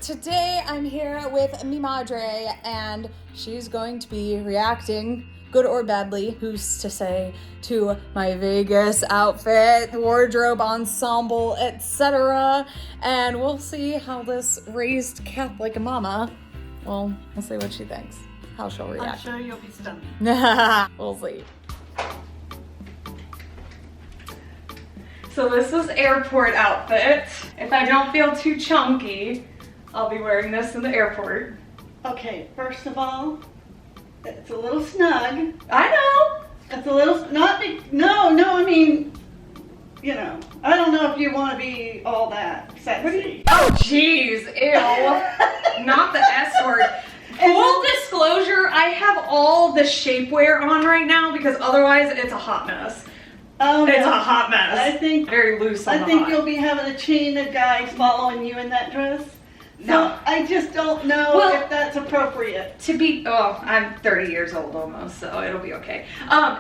Today I'm here with mi madre and she's going to be reacting, good or badly, who's to say, to my Vegas outfit, wardrobe, ensemble, etc. And we'll see how this raised Catholic mama, well, we'll see what she thinks, how she'll react. I'm sure you'll be stunned. We'll see. So this is airport outfit. If I don't feel too chunky, I'll be wearing this in the airport. Okay, first of all, it's a little snug. I know. It's a little, not big, no, I mean, you know, I don't know if you want to be all that sexy. Oh jeez, ew. Not the S word. Full disclosure, I have all the shapewear on right now because otherwise it's a hot mess. Oh, it's no. a hot mess. I think very loose on I think you'll be having a chain of guys following you in that dress. No. So I just don't know if that's appropriate. To be, oh, I'm 30 years old almost, so it'll be okay.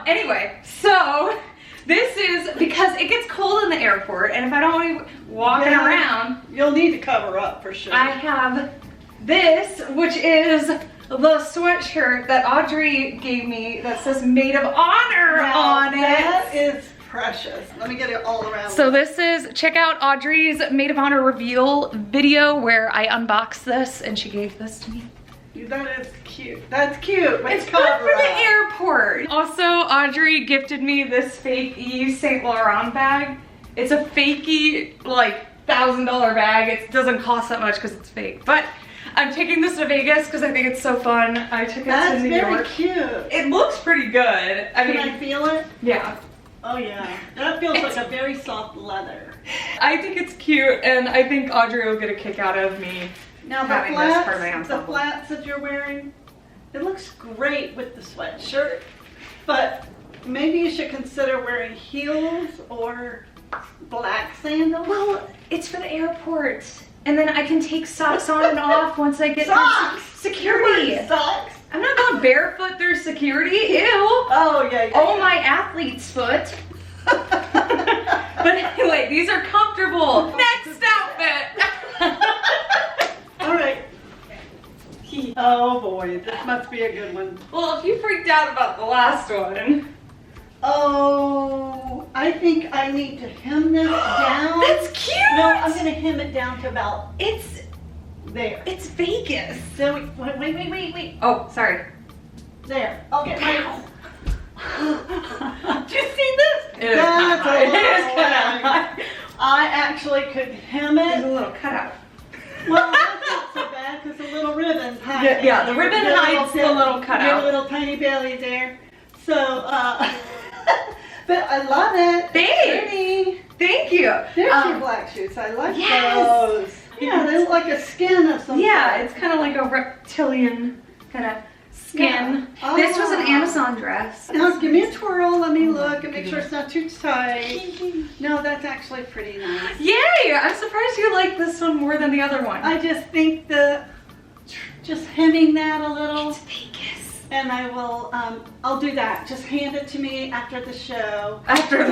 Anyway, so this is because it gets cold in the airport, and if I don't want to be walking around, you'll need to cover up for sure. I have this, which is the sweatshirt that Audrey gave me that says Maid of Honor on it. That is precious. Let me get it all around. So this is, check out Audrey's Maid of Honor reveal video where I unboxed this and she gave this to me. That is cute. That's cute. It's good for the airport. Also, Audrey gifted me this fake Yves Saint Laurent bag. It's a fakey, like, $1,000 bag. It doesn't cost that much because it's fake. But I'm taking this to Vegas because I think it's so fun. I took it to New York. That's very cute. It looks pretty good. Can I feel it? Yeah. Oh yeah. That feels like a very soft leather. I think it's cute, and I think Audrey will get a kick out of me now having the this flats, for my ensemble. The flats that you're wearing, it looks great with the sweatshirt, but maybe you should consider wearing heels or black sandals. Well, it's for the airport. And then I can take socks on and off once I get socks. Security. Socks. I'm not going barefoot through security. Ew. Oh yeah. Oh my athlete's foot. But anyway, these are comfortable. Next outfit. All right. Oh boy, this must be a good one. Well, if you freaked out about the last one. Oh, I think I need to hem this down. That's cute. No, I'm gonna hem it down to about there. It's Vegas. So wait. Oh, sorry. There. I'll get my. Do you see this? It is kind of high. It is kind of high. I actually could hem it. There's a little cutout. Well, that's not so bad because the little ribbon's hiding. Yeah, the ribbon hides the little cutout. Your little tiny belly there. So, but I love it. Thanks. Thank you. There's your black shoes. I like yes. those. Yeah, they look like a skin of some yeah, sort. it's kind of like a reptilian kind of skin. Yeah. This was an Amazon dress. Now give me a twirl. Let me look and make sure it's not too tight. No, that's actually pretty nice. Yay! I'm surprised you like this one more than the other one. I just think just hemming that a little. It's Vegas. And I will, I'll do that. Just hand it to me after the show. After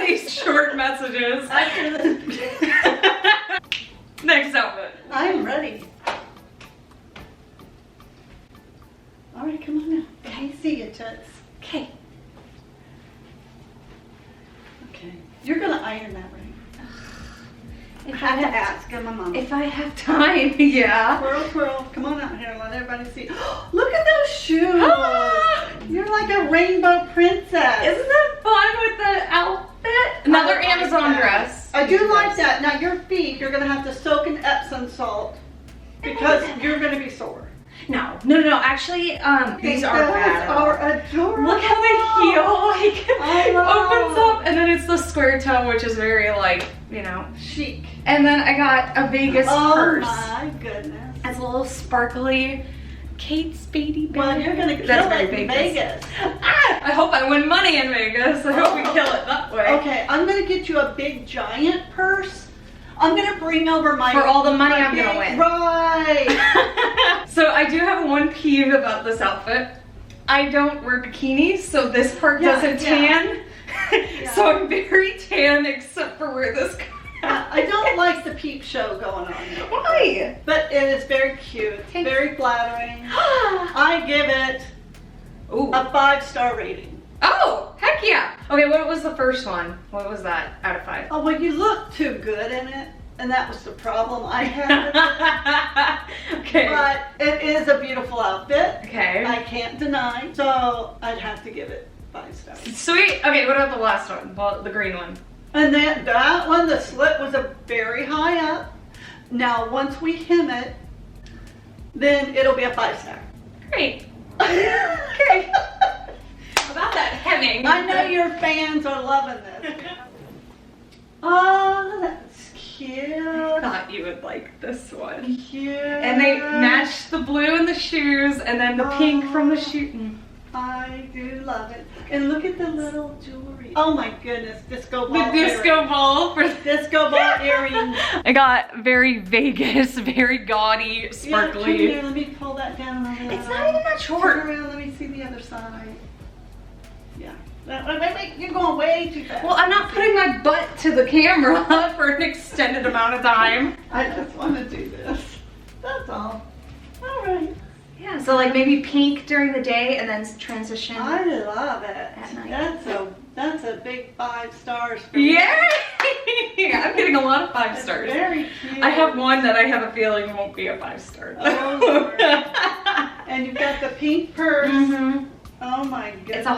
these short messages. After the Next outfit. I'm ready. All right, come on now. Let me see you, Toots. Okay. Okay. You're gonna iron that, right? I have to ask. I'm a mama. If I have time, yeah. Twirl. Come on out here. Let everybody see. Look at those shoes. You're like a rainbow princess. Isn't that fun with the outfit? Another Amazon dress. I do like that. Now your feet, you're gonna have to soak in Epsom salt because you're gonna be sore. No. Actually, these are bad. Are adorable. Look how the heel opens up, and then it's the square toe, which is very like, you know, chic. And then I got a Vegas purse. Oh my goodness. It's a little sparkly Kate Spady bag. Well, you're gonna kill it in Vegas. I hope I win money in Vegas. I hope we kill it that way. Okay, I'm gonna get you a big giant purse. I'm gonna bring over my for all the money I'm gonna win. Right. So I do have one peeve about this outfit. I don't wear bikinis, so this part doesn't tan. So I'm very tan except for where this I don't like the peep show going on now. Why? But it is very cute, very flattering. I give it Ooh. a 5-star rating. Oh, heck yeah. Okay, what was the first one? What was that out of 5? Oh, well, you look too good in it, and that was the problem I had. Okay. But it is a beautiful outfit. Okay. I can't deny. So I'd have to give it 5 stars. Sweet. Okay, what about the last one? Well, the green one. And then that one, the slit was a very high up. Now, once we hem it, then it'll be a 5-star. Great. Okay. About that hemming. I know your fans are loving this. Oh, that's cute. I thought you would like this one. Cute. And they matched the blue in the shoes and then the pink from the shoe. I do love it. And look at the little jewelry. Oh my goodness, disco ball. The disco ball for disco ball earrings. I got very Vegas, very gaudy, Yeah, sparkly. come here, let me pull that down a little. It's not even that Turn short. around, let me see the other side. Yeah. Wait, you're going way too fast. Well, I'm not putting my butt to the camera for an extended amount of time. I just want to do this. That's all. All right. Yeah, so like maybe pink during the day and then transition. I love it. At night. That's a big 5 stars for me. Yay! I'm getting a lot of 5 It's stars. very cute. I have one that I have a feeling won't be a 5-star. Oh, Lord. And you've got the pink purse. Mm-hmm. Oh my goodness. It's a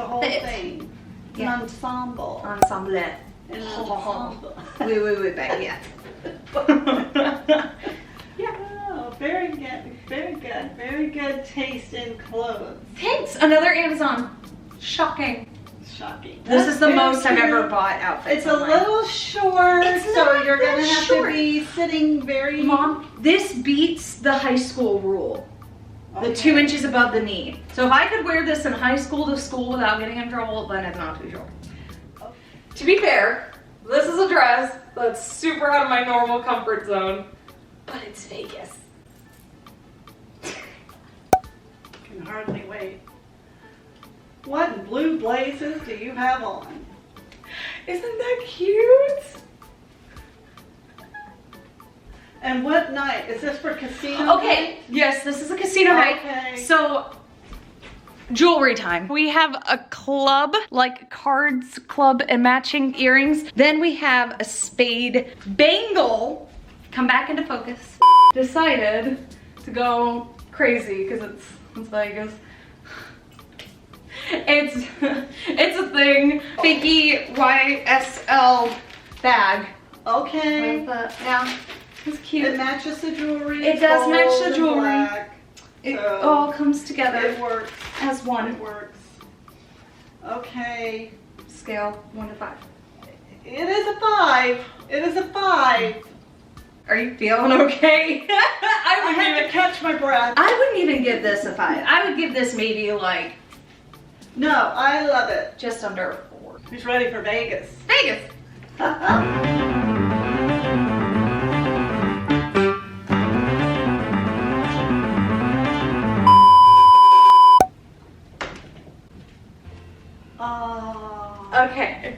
whole thing. It's Yeah. an ensemble. ensemble. An ensemble. Oui, baby. Yeah. Oh, very good. Very good. Very good taste in clothes. Thanks. Another Amazon. Shocking. Shocking. This is the That's most I've very ever cute. bought outfits. It's a online. little short, It's so not you're that gonna have short. to be sitting very. Mom, this beats the high school rule. Okay. The 2 inches above the knee. So if I could wear this in high school to school without getting in trouble, then I'm not too sure. To be fair, this is a dress that's super out of my normal comfort zone, but it's Vegas. Can hardly wait. What blue blazes do you have on? Isn't that cute? And what night? Is this for casino Okay, night? yes, this is a casino night. Okay. So, jewelry time. We have a club, like cards club and matching earrings. Then we have a spade bangle. Come back into focus. Decided to go crazy because it's Vegas. It's a thing. Fakey YSL bag. Okay. Yeah, it's cute. It matches the jewelry. It does match gold the and jewelry. black. It So, all comes together It works. as It one. works. Okay. Scale 1 to 5. It is a 5. It is a 5. Are you feeling okay? I had to catch my breath. I wouldn't even give this a 5. I would give this maybe like No, I love it. just under 4. Who's ready for Vegas? Vegas. Oh, Okay.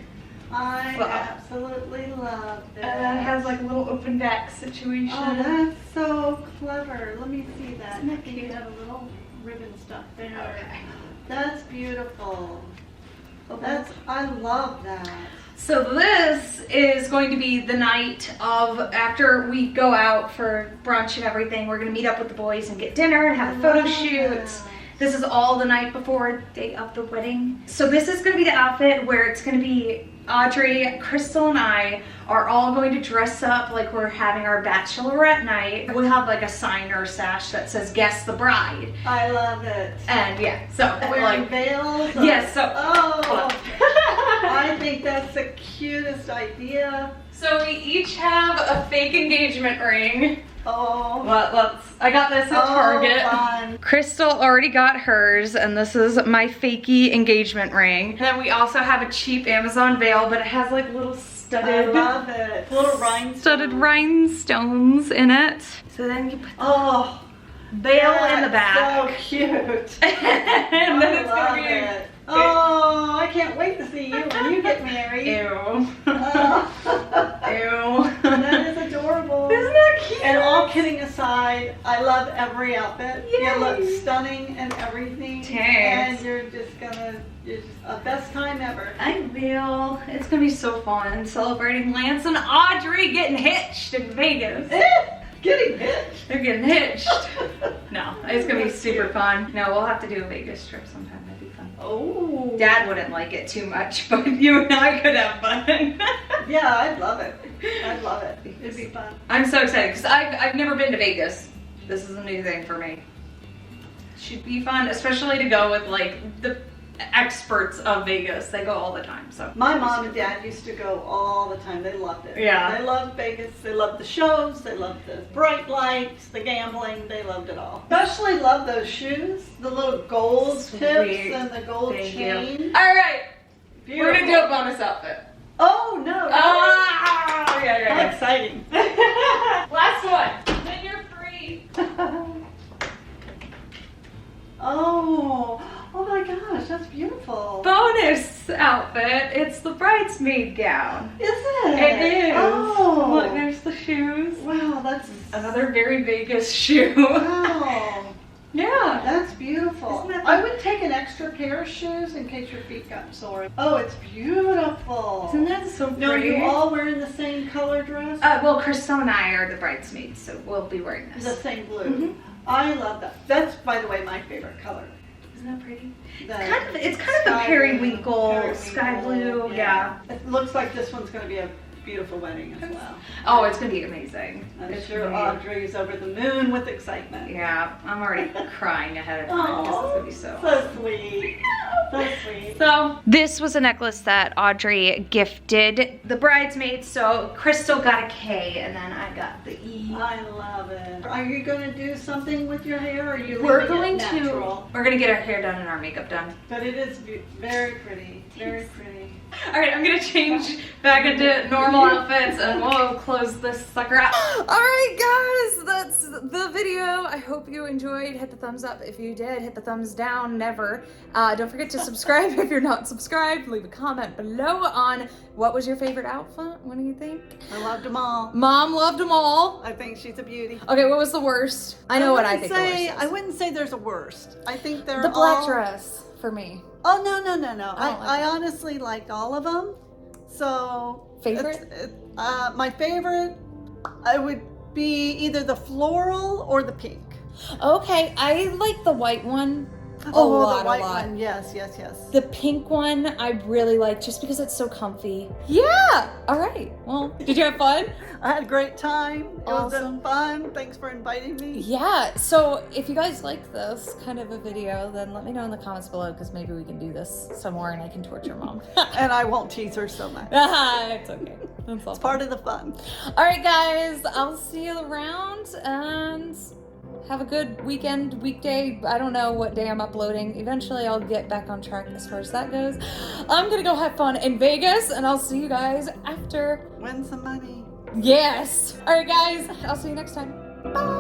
I Well. absolutely love this. And then it has like a little open back situation. Oh, that's so clever. Let me see that. Isn't that I think cute? you have a little ribbon stuff there. Okay. That's beautiful. I love that. So this is going to be the night of, after we go out for brunch and everything, we're gonna meet up with the boys and get dinner and have a photo love shoot. that. This is all the night before, day of the wedding. So this is gonna be the outfit where it's gonna be Audrey, Crystal, and I are all going to dress up like we're having our Bachelorette night. We'll have like a sign or a sash that says "Guess the Bride," I love it. and yeah, so we're Wearing like, veils. yes, so Oh, I think that's the cutest idea. so we each have a fake engagement ring. Oh, I got this at Target. fun. Crystal already got hers, and this is my fakey engagement ring. And then we also have a cheap Amazon veil, but it has like little I love it. Little rhinestones. studded rhinestones in it. So then you put Oh, the veil in the that's back. so cute. And then I it's love gonna be it. Oh, I can't wait to see you when you get married. Ew. Ew. That is adorable. Isn't that cute? And all kidding aside, I love every outfit. Yay. You look stunning and everything. Thanks. And you're just a best time ever. I will. It's gonna be so fun celebrating Lance and Audrey getting hitched in Vegas. Getting hitched. They're getting hitched. No, it's gonna be super fun. No, we'll have to do a Vegas trip sometime. That'd be fun. Oh. Dad wouldn't like it too much, but you and I could have fun. Yeah, I'd love it. I'd love it. It'd be fun. I'm so excited because I've never been to Vegas. This is a new thing for me. Should be fun, especially to go with like the experts of Vegas. They go all the time. So My mom and dad used to go all the time. They loved it. Yeah. They loved Vegas. They loved the shows. They loved the bright lights, the gambling. They loved it all. Especially loved those shoes, the little gold Sweet. tips and the gold Thank chain. you. All right, Beautiful. we're gonna do a bonus outfit. Oh no! Ah, yeah, How exciting! Last one. Then you're free. Oh my gosh, that's beautiful. Bonus outfit. It's the bridesmaid gown. Is it? It is. Oh. Look, there's the shoes. Wow, that's Another very Vegas shoe. wow. Yeah. That's beautiful. Isn't that I fun? would take an extra pair of shoes in case your feet got sore. Oh, it's beautiful. Isn't that so pretty? No, you all wearing the same color dress? Well, Crystal and I are the bridesmaids, so we'll be wearing this. The same blue. Mhm. I love that. That's, by the way, my favorite color. Isn't that pretty? The It's kind of a sky periwinkle, sky blue. Yeah. It looks like this one's going to be a beautiful wedding as well. Oh, it's gonna be amazing. I'm It's sure gonna Audrey's over the moon with excitement. be- Yeah, I'm already crying ahead of time because it's gonna be so. So sweet. So sweet. So this was a necklace that Audrey gifted the bridesmaids. So Crystal got a K, and then I got the E. I love it. Are you going to do something with your hair, or are you We're leaving going it natural? we're gonna get our hair done and our makeup done. But it is very pretty. Very pretty. All right, I'm gonna change back into normal outfits, and we'll close this sucker out. All right, guys, that's the video. I hope you enjoyed. Hit the thumbs up if you did. Hit the thumbs down, never. Don't forget to subscribe if you're not subscribed. Leave a comment below on what was your favorite outfit. What do you think? I loved them all. Mom loved them all. I think she's a beauty. Okay, what was the worst? I know what I think the worst is. I wouldn't say there's a worst. I think they're The black all... dress for me. Oh, no. I don't like I honestly liked all of them. So... Favorite? My favorite, I would be either the floral or the pink. Okay, I like the white one. The white one. Yes. The pink one I really like just because it's so comfy. Yeah. All right. Well, did you have fun? I had a great time. It Awesome. was fun. Thanks for inviting me. Yeah. So if you guys like this kind of a video, then let me know in the comments below because maybe we can do this some more and I can torture Mom. And I won't tease her so much. It's okay. That's all It's part of the fun. All right, guys. I'll see you around and have a good weekend, weekday. I don't know what day I'm uploading. Eventually, I'll get back on track as far as that goes. I'm gonna go have fun in Vegas, and I'll see you guys after. Win some money. Yes. All right, guys. I'll see you next time. Bye.